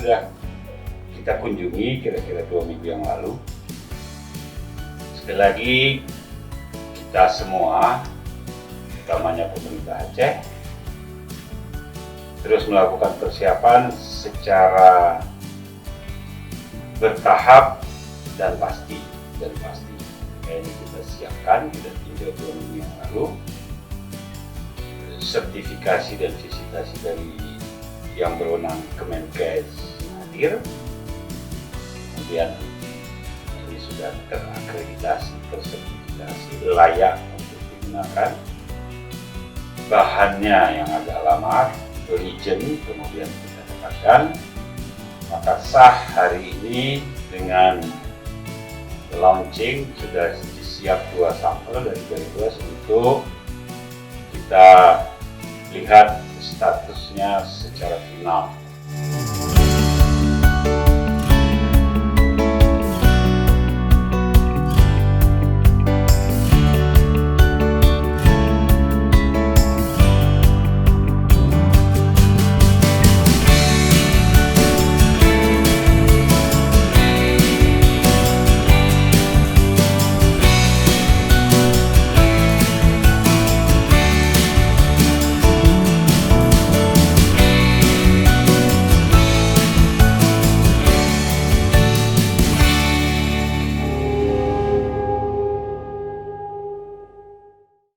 sudah kita kunjungi kira-kira 2 minggu yang lalu. Sekali lagi kita semua, utamanya pemerintah Aceh, terus melakukan persiapan secara bertahap dan pasti. Ini kita siapkan, kita tinjau 2 minggu yang lalu. Sertifikasi dan visitasi dari yang berwenang Kemenkes hadir. Kemudian ini sudah terakreditasi, tersertifikasi layak untuk digunakan. Bahannya yang agak lama, legend, kemudian kita dapatkan. Maka sah hari ini dengan launching sudah siap 2 sampel dari Garuda untuk kita lihat statusnya secara final.